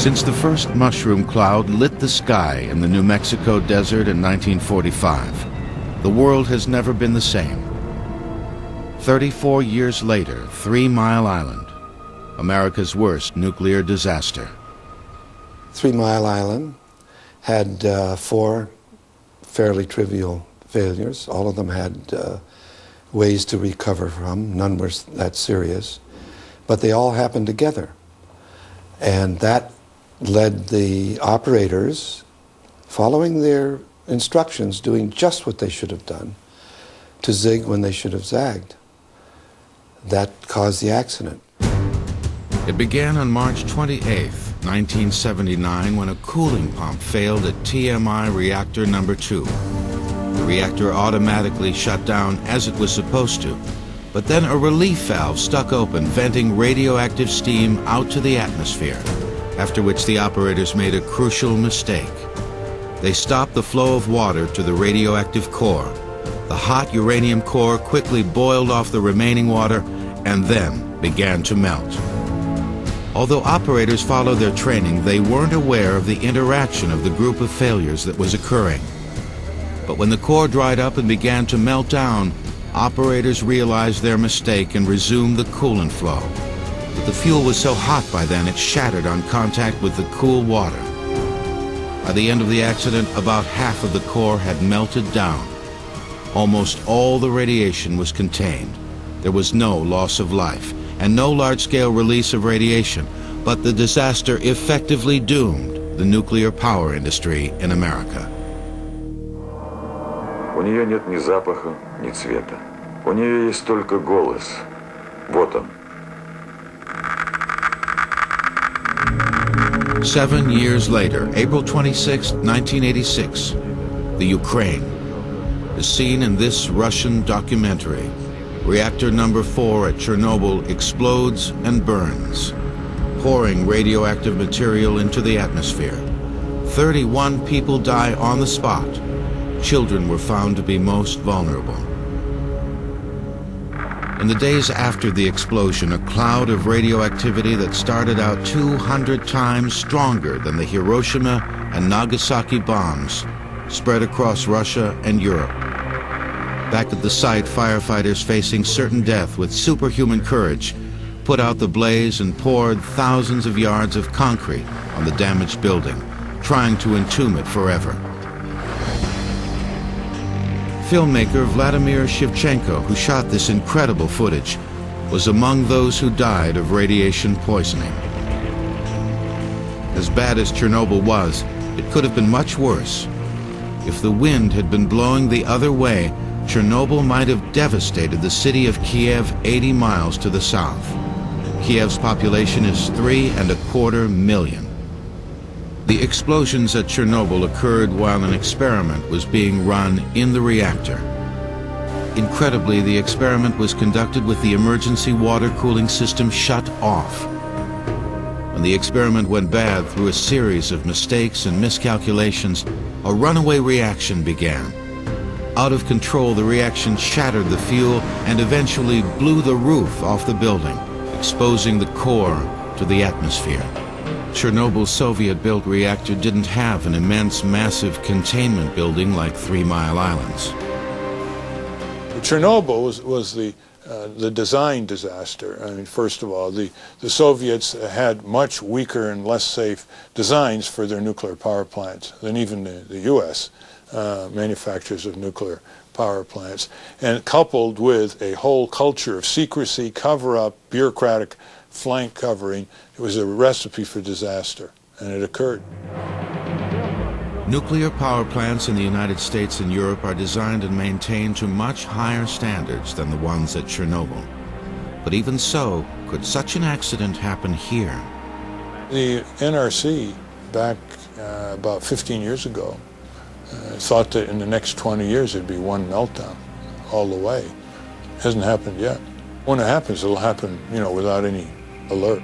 Since the first mushroom cloud lit the sky in the New Mexico desert in 1945, the world has never been the same. 34 years later, 3 Mile Island, America's worst nuclear disaster. 3 Mile Island had 4 fairly trivial failures. All of them had ways to recover from. None were that serious. But they all happened together. And that led the operators, following their instructions, doing just what they should have done, to zig when they should have zagged. That caused the accident. It began on March 28, 1979, when a cooling pump failed at TMI reactor number 2. The reactor automatically shut down as it was supposed to, but then a relief valve stuck open, venting radioactive steam out to the atmosphere, after which the operators made a crucial mistake. They stopped the flow of water to the radioactive core. The hot uranium core quickly boiled off the remaining water and then began to melt. Although operators followed their training, they weren't aware of the interaction of the group of failures that was occurring. But when the core dried up and began to melt down, operators realized their mistake and resumed the coolant flow. But the fuel was so hot by then it shattered on contact with the cool water. By the end of the accident, about half of the core had melted down. Almost all the radiation was contained. There was no loss of life and no large-scale release of radiation, but the disaster effectively doomed the nuclear power industry in America. У нее нет ни запаха, ни цвета. У нее есть только голос. Вот он. 7 years later, April 26, 1986, the Ukraine is seen in this Russian documentary. Reactor number 4 at Chernobyl explodes and burns, pouring radioactive material into the atmosphere. 31 people die on the spot. Children were found to be most vulnerable. In the days after the explosion, a cloud of radioactivity that started out 200 times stronger than the Hiroshima and Nagasaki bombs spread across Russia and Europe. Back at the site, firefighters facing certain death with superhuman courage put out the blaze and poured thousands of yards of concrete on the damaged building, trying to entomb it forever. Filmmaker Vladimir Shevchenko, who shot this incredible footage, was among those who died of radiation poisoning. As bad as Chernobyl was, it could have been much worse. If the wind had been blowing the other way, Chernobyl might have devastated the city of Kiev 80 miles to the south. Kiev's population is 3.25 million. The explosions at Chernobyl occurred while an experiment was being run in the reactor. Incredibly, the experiment was conducted with the emergency water cooling system shut off. When the experiment went bad through a series of mistakes and miscalculations, a runaway reaction began. Out of control, the reaction shattered the fuel and eventually blew the roof off the building, exposing the core to the atmosphere. Chernobyl's Soviet-built reactor didn't have an immense, massive containment building like 3 Mile Island's. Chernobyl was the design disaster. I mean, first of all, the Soviets had much weaker and less safe designs for their nuclear power plants than even the U.S. Manufacturers of nuclear power plants. And coupled with a whole culture of secrecy, cover-up, bureaucratic flank covering, it was a recipe for disaster, and it occurred. Nuclear power plants in the United States and Europe are designed and maintained to much higher standards than the ones at Chernobyl. But even so, could such an accident happen here? The NRC, back about 15 years ago, thought that in the next 20 years it'd be one meltdown all the way. Hasn't happened yet. When it happens, it'll happen, without any alert.